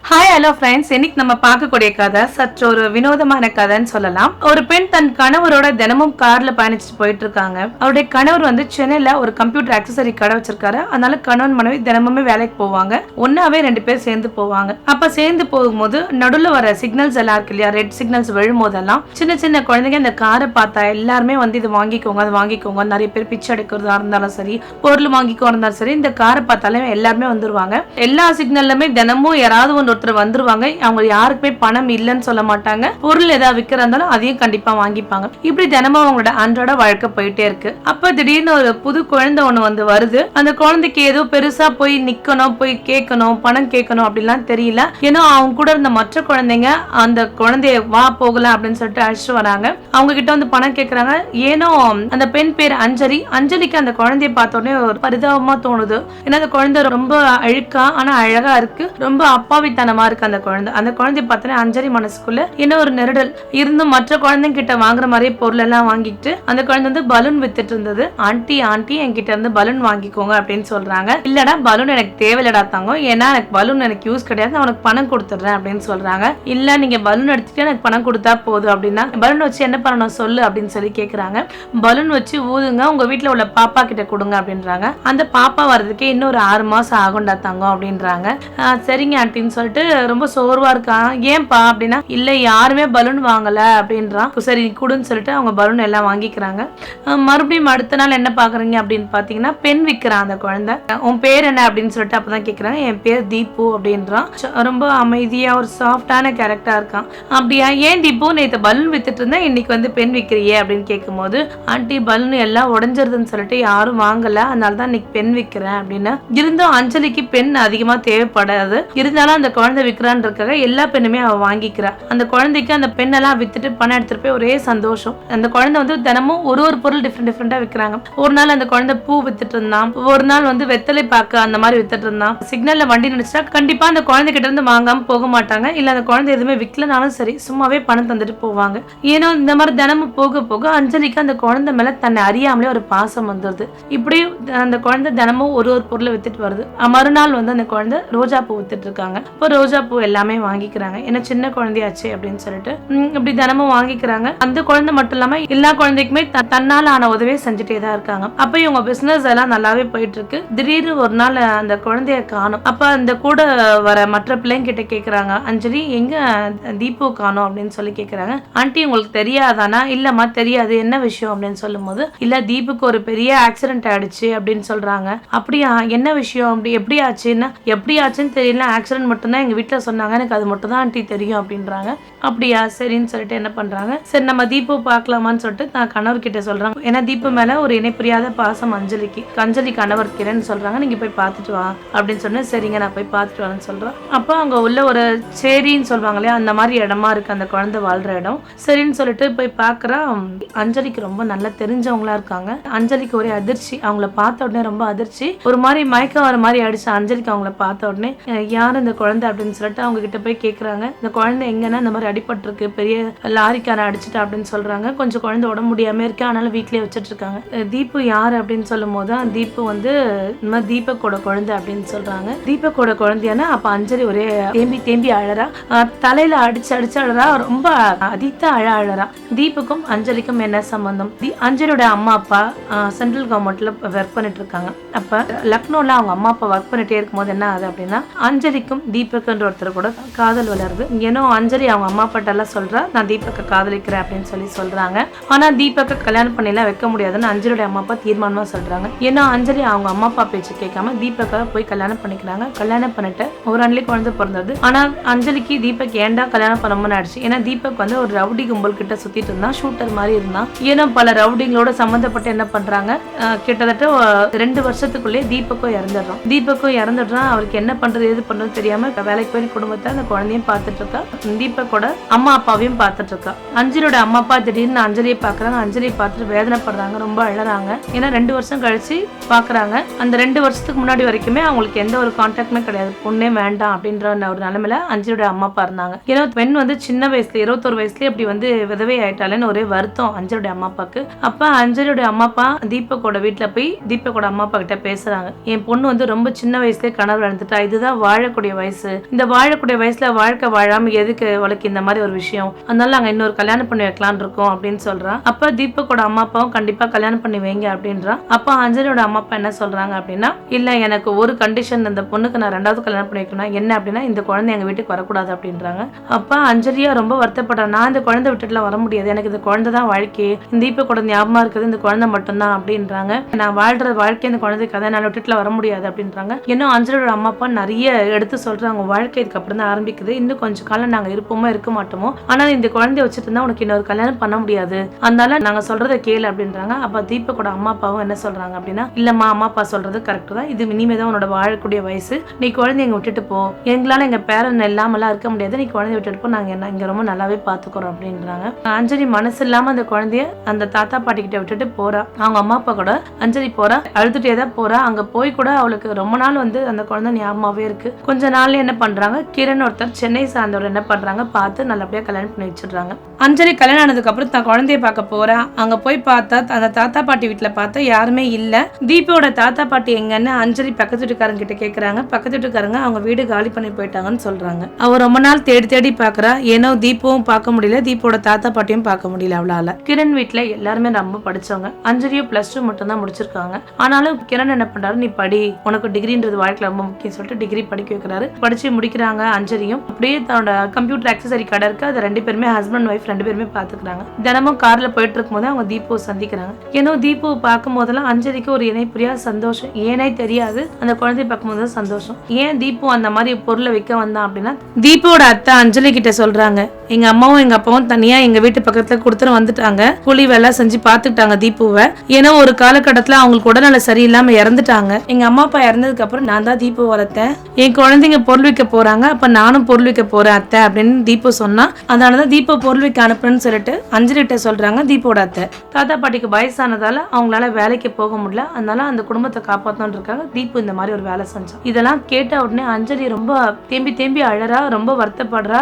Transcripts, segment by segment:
Hi hello friends, இன்னைக்கு நம்ம பார்க்கக்கூடிய கதை சற்று ஒரு வினோதமான கதைன்னு சொல்லலாம். ஒரு பெண் தன் கணவரோட தினமும் கார்ல பயணிச்சுட்டு போயிட்டு இருக்காங்க. அவருடைய கணவர் வந்து சென்னையில ஒரு கம்ப்யூட்டர் ஆக்சசரி கடை வச்சிருக்காரு. அதனால கணவன் மனைவி தினமுமே வேலைக்கு போவாங்க. ஒன்னாவே 2 பேர் சேர்ந்து போவாங்க. அப்ப சேர்ந்து போகும்போது நடுவில் வர சிக்னல்ஸ் எல்லாம் இருக்கு இல்லையா, ரெட் சிக்னல்ஸ் விழும்போதெல்லாம் சின்ன சின்ன குழந்தைங்க இந்த காரை பார்த்தா எல்லாருமே வந்து இது வாங்கிக்கோங்க அது வாங்கிக்கோங்க, நிறைய பேர் பிச்சை எடுக்கிறதா இருந்தாலும் சரி, பொருள் வாங்கிக்கோ இருந்தாலும் சரி, இந்த காரை பார்த்தாலே எல்லாருமே வந்துருவாங்க. எல்லா சிக்னல்லுமே தினமும் யாராவது ஒருத்தர் வந்துருவாங்க. அவங்க யாருக்குமே பணம் இல்லைன்னு சொல்ல மாட்டாங்க. பொருள் ஏதாவது விற்கிறதாலும் அதையும் கண்டிப்பா வாங்கிப்பாங்க. இப்படி தினமும் அவங்களோட அன்றாட வாழ்க்கை போயிட்டே இருக்கு. அப்ப திடீர்னு ஒரு புது குழந்தை ஒண்ணு வந்து வருது. அந்த குழந்தைக்கு ஏதோ பெருசா போய் நிக்கணும், போய் கேட்கணும், பணம் கேட்கணும் அப்படிலாம் தெரியல. ஏன்னா அவங்க கூட இருந்த மற்ற குழந்தைங்க அந்த குழந்தைய வா போகலாம் அப்படின்னு சொல்லிட்டு அழைச்சிட்டு வராங்க. அவங்க கிட்ட வந்து பணம் கேட்கறாங்க. ஏனோ அந்த பெண் பேர் அஞ்சலி. அஞ்சலிக்கு அந்த குழந்தைய பார்த்த உடனே ஒரு பரிதாபமா தோணுது. ஏன்னா அந்த குழந்தை ரொம்ப அழுக்கா ஆனா அழகா இருக்கு. ரொம்ப அப்பாவித்தனமா இருக்கு அந்த குழந்தை. அந்த குழந்தைய பார்த்தா அஞ்சலி மனசுக்குள்ள என்ன ஒரு நெருடல் இருந்தும் மற்ற குழந்தைங்க கிட்ட வாங்குற மாதிரியே பொருள் எல்லாம் வாங்கிட்டு அந்த குழந்தை வந்து பலூன் வித்துட்டு இருந்தது. ஆண்டி ஆண்டி என்கிட்ட இருந்து பலூன் வாங்கிக்கோங்க அப்படின்னு சொல்றாங்க. இல்லடா பலூன் எனக்கு தேவையில்லடா தாங்க, ஏன்னா எனக்கு பலூன் எனக்கு யூஸ் கிடையாது, நான் உனக்கு பணம் கொடுத்துடுறேன் அப்படின்னு சொல்றாங்க. இல்ல நீங்க பலூன் எடுத்துட்டு எனக்கு பணம் கொடுத்தா போதும் அப்படின்னா, பலூன் வச்சு என்ன பண்ணணும் சொல்லு அப்படின்னு சொல்லி கேக்குறாங்க. பலூன் வச்சு ஊதுங்க, உங்க வீட்டுல உள்ள பாப்பா கிட்ட கொடுங்க அப்படின்றாங்க. அந்த பாப்பா வர்றதுக்கே இன்னொரு 6 மாசம் ஆகும்டா தங்கம் அப்படின்றாங்க. சரிங்க ஆண்டின்னு சொல்லிட்டு ரொம்ப சோர்வா இருக்கான். ஏன்பா அப்படின்னா, இல்ல யாருமே பலூன் வாங்கல அப்படின்றான். சரி குடுன்னு சொல்லிட்டு அவங்க பலூன் எல்லாம் வாங்கிக்கிறாங்க. மறுபடியும் அடுத்த நாள் என்ன பாக்குறீங்க அப்படின்னு பாத்தீங்கன்னா, பெண் விற்கிறான் அந்த குழந்தை. உன் பேர் என்ன அப்படின்னு சொல்லிட்டு அப்பதான் கேக்குறாங்க. என் பேர் தீபு அப்படின்றான். ரொம்ப அமைதியா ஒரு சாஃப்டான கேரக்டரா இருக்கான். அப்படியா, ஏன் தீபு நேத்து பலூன் வித்துட்டு இருந்தா இன்னைக்கு வந்து பெண் விற்கிறியே அப்படின்னு கேட்கும் போது, ஆண்டி பலூன் எல்லாம் உடஞ்சிருதுன்னு சொல்லிட்டு யாரும் வாங்கல, அதனாலதான் இன்னைக்கு பெண் விற்கிறேன் அப்படின்னு. இருந்தும் அஞ்சலிக்கு பெண் அதிகமா தேவைப்படாது. இருந்தாலும் அந்த குழந்தை விற்கிறான்றதுக்காக எல்லா பெண்ணுமே அவ வாங்கிக்கிறா. அந்த குழந்தைக்கு அந்த பெண்ணெல்லாம் வித்துட்டு பணம் எடுத்துட்டு போய் ஒரே சந்தோஷம். அந்த குழந்தை வந்து தினமும் ஒரு பொருள் டிஃப்ரெண்டா விற்கிறாங்க. ஒரு நாள் அந்த குழந்தை பூ வித்துட்டு இருந்தான், ஒரு நாள் வந்து வெத்தலை பாக்கு அந்த மாதிரி வித்துட்டு இருந்தான். சிக்னல்ல வண்டி நினைச்சா கண்டிப்பா அந்த குழந்தை கிட்ட இருந்து வாங்காம போக மாட்டாங்க. இல்ல அந்த குழந்தை எதுவுமே விற்கலனாலும் சரி சும்மாவே பணம் தந்துட்டு போவாங்க. ஏன்னா இந்த மாதிரி தினமும் போக போக அஞ்சலிக்கு அந்த குழந்தை மேல தன்னை அறியாமலே ஒரு பாசம் வந்துருது. இப்படி அந்த குழந்தை தினமும் ஒரு பொருளை வித்துட்டு வருது. மறுநாள் வந்து அந்த குழந்தை ரோஜா பூ வித்துட்டு இருக்காங்க. இப்போ ரோஜா பூ எல்லாமே வாங்கிக்கிறாங்க. ஏன்னா சின்ன குழந்தையாச்சு அப்படின்னு சொல்லிட்டு இப்படி தினமும் வாங்கிக்கிறாங்க. அந்த குழந்தை மட்டும் இல்லாம எல்லா குழந்தைக்குமே தன்னால ஆன உதவியை செஞ்சுட்டே தான் இருக்காங்க. அப்ப இவங்க பிசினஸ் எல்லாம் நல்லாவே போயிட்டு இருக்கு. திடீர்னு ஒரு நாள் அந்த குழந்தைய காணும். அப்ப அந்த கூட வர மற்ற பிள்ளைங்க கிட்ட கேக்குறாங்க, அஞ்சலி எங்க தீபு காணும் அப்படின்னு சொல்லி கேக்குறாங்க. ஆண்டி உங்களுக்கு தெரியாதானா? இல்லம்மா தெரியாது, என்ன விஷயம் அப்படின்னு சொல்லும் போது, இல்ல தீபுக்கு ஒரு பெரிய ஆக்சிடென்ட் ஆயிடுச்சு அப்படின்னு சொல்றாங்க. அப்படியா, என்ன விஷயம், அப்படி எப்படி ஆச்சுன்னா, எப்படி ஆச்சுன்னு தெரியல, ஆக்சிடென்ட் மட்டும்தான் எங்க வீட்டுல சொன்னாங்க, எனக்கு அது மட்டும் தான் ஆண்டி தெரியும் அப்படின்றாங்க. அப்படியா சரின்னு சொல்லிட்டு என்ன பண்றாங்க, சரி நம்ம தீபு பார்க்கலாமான்னு சொல்லிட்டு நான் கணவர் கிட்ட சொல்றாங்க. ஏன்னா தீபு மேல ஒரு இணைப்புரியாத பாசம் அஞ்சலி கணவர் கிரன்னு சொல்றாங்க. நீங்க போய் பார்த்துட்டு வா அப்படின்னு சொன்னா, சரிங்க நான் போய் பார்த்துட்டு வரேன்னு சொல்றேன். அப்ப அங்க உள்ள ஒரு சேரின்னு சொல்லுவாங்க இல்லையா, அந்த மாதிரி இடமா இருக்கு அந்த குழந்தை வாழ்ற இடம். சரின்னு சொல்லிட்டு போய் பாக்குறா. அஞ்சலிக்கு ரொம்ப நல்லா தெரிஞ்சவங்களா இருக்காங்க. அஞ்சலிக்கு ஒரே அதிர்ச்சி. அவங்கள பார்த்த உடனே ரொம்ப அதிர்ச்சி, ஒரு மாதிரி மயக்கம் வர மாதிரி ஆயிடுச்சு அஞ்சலிக்கு. அவங்கள பார்த்த உடனே யார் இந்த குழந்தை அப்படின்னு சொல்லிட்டு அவங்க கிட்ட போய் கேக்குறாங்க. இந்த குழந்தை எங்கன்னா இந்த மாதிரி அடிபட்டு இருக்கு, பெரிய லாரிக்கார அடிச்சுட்டா அப்படின்னு சொல்றாங்க. கொஞ்சம் குழந்தை உடம்பு முடியாம இருக்கு, அதனால வீட்லயே வச்சுட்டு இருக்காங்க. தீபு யாரு அப்படின்னு சொல்லும் போது தீபு வந்து இந்த மாதிரி தீபக்கோட குழந்தை அப்படின்னு சொல்றாங்க. தீபக்கோட குழந்தையானா அப்ப அஞ்சலி ஒரே தேம்பி அழறா. தலையில அடிச்சு அழறா. ரொம்ப அதித்த அழறா. தீபுக்கும் அஞ்சலிக்கும் என்ன சம்பந்தம்? அஞ்சலியோட அம்மா அப்பா சென்ட்ரல் கவர்மெண்ட்ல ஒர்க் பண்ணிட்டு இருக்காங்க. அப்ப லக்னோல அவங்க அம்மா அப்பா ஒர்க் பண்ணிட்டே இருக்கும் போது என்ன ஆகுது அப்படின்னா, அஞ்சலிக்கும் தீபக்ன்ற ஒருத்தர் கூட காதல் வளருது. ஏன்னா அஞ்சலி அவங்க அம்மா அப்பாட்ட எல்லாம் சொல்றா, நான் தீபக்கை காதலிக்கிறேன் அப்படின்னு சொல்றாங்க. ஆனா தீபக்கை கல்யாணம் பண்ணிலாம் வைக்க முடியாதுன்னு அஞ்சலியோட அம்மா அப்பா தீர்மானமா சொல்றாங்க. ஏன்னா அஞ்சலி அவங்க அம்மா அப்பா பேச்சு கேட்காம தீபக்கை போய் கல்யாணம் பண்ணிக்கிறாங்க. கல்யாணம் பண்ணிட்டு ஒரு ஆண்டுலயே குழந்தை பிறந்தது. ஆனா அஞ்சலிக்கு தீபக் ஏன்டா கல்யாணம் பண்ணணும்னு ஆயிடுச்சு. ஏன்னா தீபக் வந்து ஒரு ரவுடி கும்பல் கிட்ட சுத்திட்டு இருந்தான், ஷூட்டர் மாதிரி இருந்தான். ஏன்னா பல ரவுடிங்களோட சம்பந்தப்பட்டு என்ன பண்றாங்க, கிட்டத்தட்ட 2 வருஷத்துக்குள்ளே தீபக்கும் இறந்துடுறான். அவருக்கு என்ன பண்றது எது பண்றது தெரியாம வேலைக்கு போய் குடும்பத்தை அந்த குழந்தையும் பார்த்துட்டு இருக்கா. தீபக்கோட அம்மா அப்பாவையும் பார்த்துட்டு இருக்கா. அஞ்சலியோட அம்மா அப்பா திடீர்னு அஞ்சலியை பாக்குறாங்க. அஞ்சலியை பார்த்துட்டு வேதனைப்படுறாங்க, ரொம்ப அழறாங்க. ஏன்னா 2 வருஷம் கழிச்சு பாக்குறாங்க. அந்த 2 வருஷத்துக்கு முன்னாடி வரைக்குமே அவங்களுக்கு எந்த ஒரு கான்டாக்டுமே கிடையாது. பொண்ணே வேண்டாம் அப்படின்ற ஒரு நிலைமையில அஞ்சலியோட அம்மா அப்பா இருந்தாங்க. ஏன்னா பெண் வந்து சின்ன வயசுல 21 வயசுலயே அப்படி வந்து விதவை ஆயிட்டாலேன்னு ஒரே வருத்தம் அஞ்சலியோட அம்மா அப்பாக்கு. அப்ப அஞ்சலியோட அம்மா அப்பா தீபக்கோட வீட்டுல போய் தீபக்கோட அம்மா அப்பா கிட்ட பேசுறாங்க. என் பொண்ணு வந்து ரொம்ப சின்ன வயசுலயே கணவர் இழந்துட்டா, இதுதான் வாழக்கூடிய வயசு, இந்த வாழக்கூடிய வயசுல வாழ்க்கை வாழாம எதுக்கு அவளுக்கு இந்த மாதிரி ஒரு விஷயம், அதனால நாங்க இன்னொரு கல்யாணம் பண்ணி வைக்கலான் இருக்கோம் அப்படின்னு சொல்றான். அப்ப தீபக்கோட அம்மா அப்பாவும் கண்டிப்பா கல்யாணம் பண்ணி வைங்க அப்படின்றான். அப்ப அஞ்சலியோட அம்மா அப்பா என்ன சொல்றாங்க அப்படின்னா, இல்ல எனக்கு ஒரு கண்டிஷன், அந்த பொண்ணுக்கு நான் 2வது கல்யாணம் பண்ணி வைக்கணும், என்ன அப்படின்னா இந்த குழந்தை எங்க வீட்டுக்கு வரக்கூடாது அப்படின்றாங்க. அப்ப அஞ்சலியா ரொம்ப வருத்தப்படுறேன், நான் இந்த குழந்தை விட்டுட்டுலாம் வர முடியாது, எனக்கு இந்த குழந்தை தான் வாழ்க்கை, இந்த தீபக்கோட ஞாபகமா இருக்குது இந்த குழந்தை மட்டும்தான் அப்படின்றாங்க. நான் வாழ்ற வாழ்க்கை இந்த குழந்தைக்கு அதை நான் விட்டுட்டுல வர முடியாது அப்படின்றாங்க. இன்னும் அஞ்சலியோட அம்மா அப்பா நிறைய எடுத்து சொல்றாங்க, வாழ்க்கை இதுக்கு அப்புறம் தான் ஆரம்பிக்குது, இன்னும் கொஞ்சம் காலம் நாங்க இருப்போமோ இருக்க மாட்டோமோ, ஆனா இந்த குழந்தைய வச்சுட்டு இருந்தா உனக்கு இன்னொரு கல்யாணம் பண்ண முடியாது, அதனால நாங்க சொல்றதை கேளு அப்படின்றாங்க. அப்ப தீபக்கோட அம்மா அப்பாவும் என்ன சொல்றாங்க அப்படின்னா, இல்லம்மா அம்மா அப்பா சொல்றது கரெக்ட் தான், இது இனிமேதான் உன்னோட வாழக்கூடிய வயசு, நீ குழந்தைய எங்க விட்டுட்டு போ, எங்களால எங்க பேரன் இல்லாமலாம் இருக்க முடியாது, நீ குழந்தைய விட்டுட்டு போ, நாங்க என்ன இங்க ரொம்ப நல்லாவே பாத்துக்கிறோம் அப்படின்றாங்க. அஞ்சலி மனசு இல்லாம அந்த குழந்தைய அந்த தாத்தா பாட்டி கிட்ட விட்டுட்டு போறா. அவங்க அம்மா அப்பா கூட அஞ்சலி போறா, அழுதுட்டே தான் போறா. அங்க போய் கூட அவளுக்கு ரொம்ப நாள் அந்த குழந்தை ஞாபகமாவே இருக்கு. கொஞ்ச நாள்ல என்ன பண்றாங்க, கிரண் ஒருத்தர் சென்னை சார்ந்தவர் என்ன பண்றாங்க, பார்த்து நல்லபடியா கல்யாணம் பண்ணி வச்சிடுறாங்க. அஞ்சலி கல்யாணம் ஆனதுக்கு அப்புறம் தான் குழந்தைய பார்க்க போறா. அங்க போய் பார்த்தா அந்த தாத்தா பாட்டி வீட்டுல பார்த்தா யாருமே இல்ல. தீபோட தாத்தா பாட்டி எங்கன்னு அஞ்சலி பக்கத்து வீட்டுக்காரங்க கிட்ட கேக்குறாங்க. பக்கத்து வீட்டுக்காரங்க அவங்க வீடு காலி பண்ணி போயிட்டாங்கன்னு சொல்றாங்க. அவ ரொம்ப நாள் தேடி தேடி பாக்குறா, ஏனோ தீபவும் பார்க்க முடியல, தீபோட தாத்தா பாட்டியும் பார்க்க முடியல அவளால. கிரண் வீட்டுல எல்லாருமே ரொம்ப படிச்சவங்க, அஞ்சலியும் +2 மட்டும் தான் முடிச்சிருக்காங்க. ஆனாலும் கிரண் என்ன பண்றாரு, நீ படி, உனக்கு டிகிரின்றது வாழ்க்கையில ரொம்ப முக்கியம் சொல்லிட்டு டிகிரி படிக்க வைக்கிறாரு. படிச்சு முடிக்கிறாங்க. அஞ்சலியும் அப்படியே தன்னோட கம்ப்யூட்டர் ஆக்சசரி கடை இருக்கு, அதை 2 பேருமே ஹஸ்பண்ட் ஒய்ஃப் 2 பேருமே பாத்துக்கிறாங்க. தினமும் கார்ல போயிட்டு இருக்கும் போது அவங்க தீபு சந்திக்கிறாங்க. ஏன்னா தீபு பார்க்கும் போதெல்லாம் அஞ்சலிக்கு ஒரு இணை புரியாத சந்தோஷம், ஏனே தெரியாது, அந்த குழந்தைய பார்க்கும் போது சந்தோஷம். ஏன் தீபு அந்த மாதிரி பொருளை விற்க வந்தான் அப்படின்னா, தீபோட அத்தை அஞ்சலி கிட்ட சொல்றாங்க, எங்க அம்மாவும் எங்க அப்பாவும் தனியா எங்க வீட்டு பக்கத்துல கொடுத்துட்டு வந்துட்டாங்க, கூலி வேலை செஞ்சு பாத்துக்கிட்டாங்க தீபுவை, ஏன்னா ஒரு காலகட்டத்துல அவங்களுக்கு உடல்நல சரியில்லாம இறந்துட்டாங்க. எங்க அம்மா அப்பா இறந்ததுக்கு அப்புறம் நான் தான் தீபு வளர்த்தேன், என் குழந்தைங்க பொருள் விற்க போறாங்க, அப்ப நானும் பொருள் விற்க போறேன் அத்தை அப்படின்னு தீபு சொன்னா, அதனாலதான் தீபு பொருள் விற்க அனுப்புன்னு சொல்லிட்டு அஞ்சலி கிட்ட சொல்றாங்க தீபோட அத்தை. தாத்தா பாட்டிக்கு வயசானதால அவங்களால வேலைக்கு போக முடியல, அதனால அந்த குடும்பத்தை காப்பாத்தணும்னு இருக்காங்க. தீபு இந்த மாதிரி ஒரு வேலை செஞ்சா. இதெல்லாம் கேட்ட உடனே அஞ்சலி ரொம்ப தேம்பி தேம்பி அழறா, ரொம்ப வருத்தப்படுறா.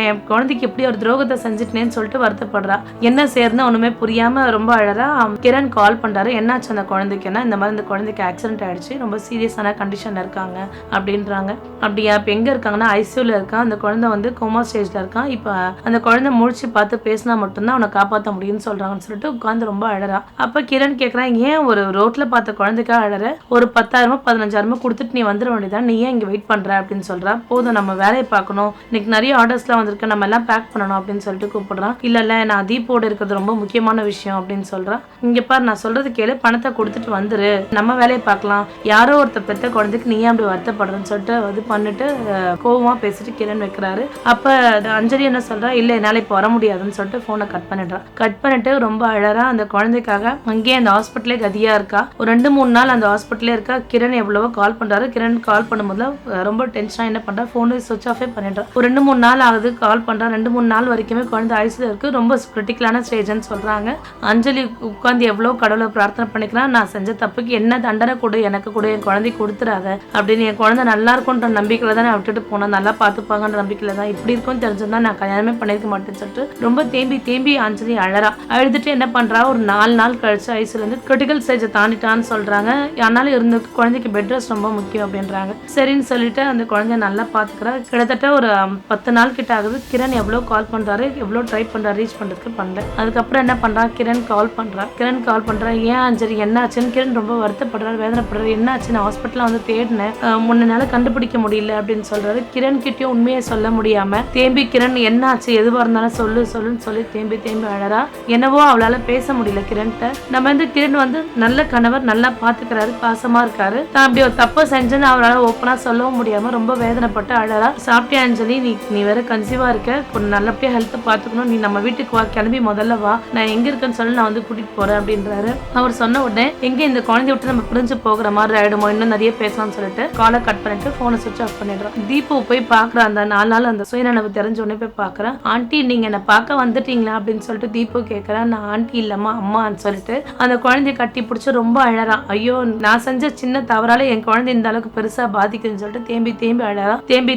என் குழந்தைக்கு எப்படி ஒரு துரோகத்தை செஞ்சுட்டேன்னு சொல்லிட்டு வருத்தப்படுறா. என்ன சேர்ந்து ஒண்ணுமே புரியாம ரொம்ப அழறா. கிரண் கால் பண்றாரு, என்னாச்சு அந்த குழந்தைக்கு, என்ன இந்த மாதிரி இந்த குழந்தைக்கு ஆக்சிடென்ட் ஆயிடுச்சு, ரொம்ப சீரியஸான கண்டிஷன்ல இருக்காங்க அப்படின்றாங்க. அப்படியா, இப்ப எங்க இருக்காங்கன்னா ஐசியூல இருக்கா, அந்த குழந்தை கோமா ஸ்டேஜ்ல இருக்கான், இப்ப அந்த குழந்தை முழிச்சு பார்த்து பேசினா மட்டும்தான் அவனை காப்பாற்ற முடியும்னு சொல்றாங்கன்னு சொல்லிட்டு உட்காந்து ரொம்ப அழறா. அப்ப கிரண் கேக்குறான், ஏன் ஒரு ரோட்ல பார்த்த குழந்தைக்காக அழற, ஒரு 10,000 15,000 கொடுத்துட்டு நீ வந்துட வேண்டியதான், நீ ஏன் இங்க வெயிட் பண்ற அப்படின்னு சொல்றா. போதும், நம்ம வேலையை பார்க்கணும், இன்னைக்கு நிறைய ஆர்டர்ஸ்லாம் வந்திருக்கு, நம்ம எல்லாம் பேக் பண்ணணும் அப்படின்னு சொல்லிட்டு கூப்பிடுறான். இல்ல நான் தீபோட இருக்கிறது ரொம்ப முக்கியமான விஷயம் அப்படின்னு சொல்றான். இங்க பாரு, நான் சொல்றது கேளு, பணத்தை கொடுத்துட்டு வந்துரு, நம்ம வேலையை பார்க்கலாம், யாரோ ஒருத்தர் பெத்த குழந்தைக்கு நீ அப்படி வருத்தப்படுறன்னு சொல்லிட்டு அது பண்ணிட்டு கோவமா பேசிட்டு கிரண் வைக்கிறாரு. அப்ப அஞ்சலி என்ன சொல்றா, இல்ல என்னால இப்ப வர முடியாதுன்னு சொல்லிட்டு போனை கட் பண்ணிட்டு ரொம்ப அழறா. அந்த குழந்தைக்காக அங்கேயே அந்த ஹாஸ்பிட்டலே கதியா இருக்கா. ஒரு 2-3 நாள் அந்த ஹாஸ்பிட்டலே இருக்கா. கிரண் எவ்வளவோ கால் பண்றாரு. கிரண் கால் பண்ணும்போது ரொம்ப டென்ஷனா என்ன பண்றா, போன் சுவிட்ச் ஆஃபே பண்ணிடுறா. ஒரு 2-3 நாள் ஆகுது கால் பண்றா. 2-3 நாள் வரைக்குமே குழந்தை ஐசியூல இருக்கு, ரொம்ப கிரிட்டிக்கலான ஸ்டேஜ்னு சொல்றாங்க. அஞ்சலி உட்காந்து எவ்வளவு கடவுளை பிரார்த்தனை பண்ணிக்கிறான், நான் செஞ்ச தப்புக்கு என்ன தண்டனை கொடு, எனக்கு கூட என் குழந்தை கொடுத்துறாத அப்படின்னு, என் குழந்தை நல்லா இருக்கும்ன்ற நம்பிக்கையில தான் நான் விட்டுட்டு போனேன், நல்லா பாத்துப்பாங்கன்ற நம்பிக்கையில தான், இப்படி இருக்கும்னு தெரிஞ்சிருந்தா நான் கல்யாணமே பண்ணிருக்க மாட்டேன்னு சொல்லிட்டு ரொம்ப தேம்பி அஞ்சலி அழறா. அழுதுட்டு என்ன பண்றா, ஒரு 4 நாள் கழிச்சு ஐசியூல இருந்து கிரிட்டிக்கல் ஸ்டேஜை தாண்டிட்டான்னு சொல்றாங்க. ஆனாலும் இருந்த குழந்தைக்கு பெட் ரெஸ்ட் ரொம்ப முக்கியம் அப்படின்றாங்க. சரின்னு சொல்லிட்டு அந்த குழந்தைய நல்லா பாத்துக்கிறா. கிட்டத்தட்ட ஒரு 10 நாள் கிட்ட ஆகுது. கிரண் எவ்வளவு கால் பண்றாரு, எவ்வளவு ட்ரை பண்றாரு, ரீச் பண்றதுக்கு பண்ணல. அதுக்கப்புறம் என்ன பண்றா, கிரண் கால் பண்றா. ஏன் அஞ்சலி என்ன ஆச்சுன்னு கிரண் ரொம்ப வருத்தப்படுறாரு, வேதனைப்படுறாரு. என்ன ஆச்சுன்னு ஹாஸ்பிட்டல்ல தேடினேன், முன்னால கண்டுபிடிக்க முடியல அப்படின்னு சொல்றாரு. கிரண் கிட்டயும் உண்மையை சொல்ல முடியாம தேம்பி கிரண் என்ன ஆச்சு, எதுவா இருந்தாலும் சொல்லுன்னு சொல்லி தேம்பி அழறா. என்னவோ அவளால பேச முடியல கிரண்கிட்ட. நம்ம கிரண் நல்ல கணவர், நல்லா பாத்துக்கிறாரு, பாசமா இருக்காரு. தான் அப்படி ஒரு தப்ப செஞ்சுன்னு அவரால் ஓப்பனா சொல்லவும் முடியாம ரொம்ப வேதனைப்பட்டு அழறா. சாப்பிட்டியா அஞ்சலி, நீ வேற கன்சீவா இருக்க, கொஞ்சம் நல்லபடியா ஹெல்த் பாத்துக்கணும், நீ நம்ம வீட்டுக்கு வா, கிளம்பி முதல்ல வா, நான் எங்க இருக்கேன்னு சொல்லி நான் கூட்டிட்டு போறேன் அப்படின்றாரு. அவர் சொன்ன உடனே எங்க இந்த குழந்தைய விட்டு நம்ம பிரிஞ்சு போகிற மாதிரி ஆயிடுமோ, இன்னும் நிறைய பேசலாம்னு சொல்லிட்டு காலை கட் பண்ணிட்டு போனை சுவிட்ச் ஆஃப் பண்ணிடுறான். தீபு போய் பாக்குற அந்த 4 நாள் அந்த சுயநனவு தெரிஞ்ச உடனே போய் பாக்குறேன். ஆண்டி நீங்க என்ன பார்க்க வந்துட்டீங்களா அப்படின்னு சொல்லிட்டு தீபு கேட்கிறேன். நான் ஆண்டி இல்லம்மா அம்மான்னு சொல்லிட்டு அந்த குழந்தைய கட்டி பிடிச்சி ரொம்ப அழறான். ஐயோ, நான் செஞ்ச சின்ன தவறால என் குழந்தை இந்த அளவுக்கு பெருசா பாதிக்குதுன்னு சொல்லிட்டு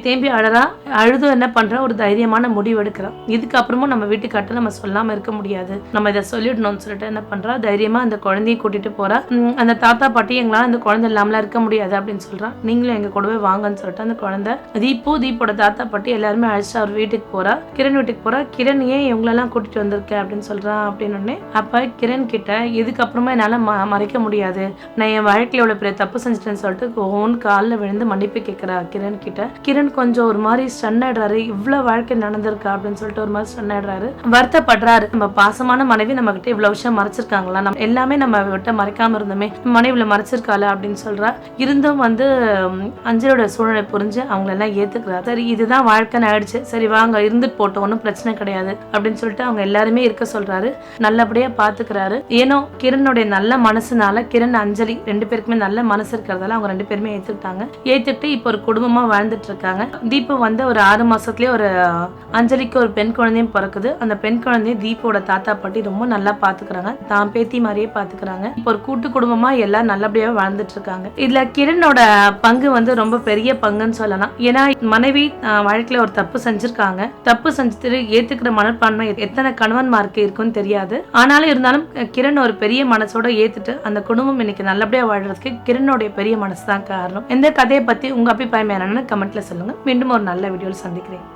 தேம்பி அழறா. அழுதும் என்ன பண்றான், ஒரு தைரியமான முடிவு எடுக்கிறான். இதுக்கப்புறமும் நம்ம வீட்டுக்காட்ட நம்ம சொல்லாம இருக்க முடியாது, நம்ம இதை சொல்லிடணும்னு சொல்லிட்டு என்ன பண்றா, தைரியமா அந்த குழந்தைய கூட்டிட்டு போறா. அந்த தாத்தா பாட்டி எங்களால அந்த குழந்தை இல்லாமல இருக்க முடியாது அப்படின்னு சொல்றான். நீங்களும் எங்க கூடவே வாங்கன்னு சொல்லிட்டு அந்த குழந்தை குழந்தை தீப்போட தாத்தா பாட்டி எல்லாருமே அழைச்சிட்டு அவர் வீட்டுக்கு போறா. கிரண் வீட்டுக்கு போறா. கிரண் ஏன் இவங்களெல்லாம் கூட்டிட்டு வந்திருக்க அப்படின்னு சொல்றான். அப்படின்னு அப்ப கிரண் கிட்ட இதுக்கப்புறமா என்னால மறைக்க முடியாது, நான் என் வாழ்க்கையில எவ்வளவு பெரிய தப்பு செஞ்சுட்டேன்னு சொல்லிட்டு ஓன் காலில் விழுந்து மன்னிப்பு கேட்கிறா கிரண் கிட்ட. கிரண் கொஞ்சம் ஒரு மாதிரி ஸ்டன் ஆயிடுறாரு. இவ்வளவு வாழ்க்கை நடந்திருக்கா அப்படின்னு சொல்லிட்டு ஒரு மாதிரி ஸ்டன் ஆயிடுறாரு, வருத்தப்படுறாரு. நம்ம பாசமான மனைவி நம்ம கிட்ட இவ்வளவு விஷயம் மறைச்சிருக்காங்களா, நம்ம எல்லாமே நம்ம விட்ட மறைக்காம இருந்தோமே, மனைவில மறைச்சிருக்காள அப்படின்னு சொல்றா. இருந்தும் அஞ்சலியோட சூழ்நிலை புரிஞ்சு அவங்கள எல்லாம் ஏத்துக்கிறாரு. சரி இதுதான் வாழ்க்கைன்னு ஆயிடுச்சு, சரி வாங்க இருந்துட்டு போட்டோம், ஒன்றும் பிரச்சனை கிடையாது அப்படின்னு சொல்லிட்டு அவங்க எல்லாருமே இருக்க சொல்றாரு. நல்லபடியா பாத்துக்கிறாரு. ஏனோ கிரணுடைய நல்ல மனசுனால கிரண் அஞ்சலி 2 பேருக்குமே நல்ல மனசு இருக்கிறதால அவங்க 2 பேருமே ஏத்துக்கிட்டாங்க. ஏத்துக்கிட்டு இப்போ ஒரு குடும்பமா வாழ்ந்துட்டு இருக்காங்க. தீபு ஒரு 6 மாசத்துலயே ஒரு அஞ்சலிக்கு ஒரு பெண் குழந்தையும் பிறக்குது. அந்த பெண் குழந்தைய தீபோட தாத்தா பாட்டி ரொம்ப நல்லா பாத்துக்கிறாங்க, தான் பேத்தி மாதிரியே பாத்துக்கிறாங்க. இப்போ ஒரு கூட்டு குடும்பமா எல்லாம் நல்லபடியா வாழ்ந்துட்டு இருக்காங்க. இதுல கிரணுடைய பங்கு ரொம்ப பெரிய பங்குன்னு சொல்லலாம். ஏன்னா மனைவி வாழ்க்கையில ஒரு தப்பு செஞ்சிருக்காங்க, தப்பு செஞ்சுட்டு ஏத்துக்கிற மனப்பான்மை எத்தனை கணவன்மாருக்கு இருக்குன்னு தெரியாது. ஆனாலும் இருந்தாலும் கிரண் ஒரு பெரிய மனசோட ஏத்துட்டு அந்த குடும்பம் இன்னைக்கு நல்லபடியா வாழ்றதுக்கு கிரணுடைய பெரிய மனசு தான் காரணம். இந்த கதையை பத்தி உங்க அபிப்பிராயம் என்னன்னு கமெண்ட்ல சொல்லுங்க. மீண்டும் ஒரு நல்ல வீடியோல சந்திக்கிறேன்.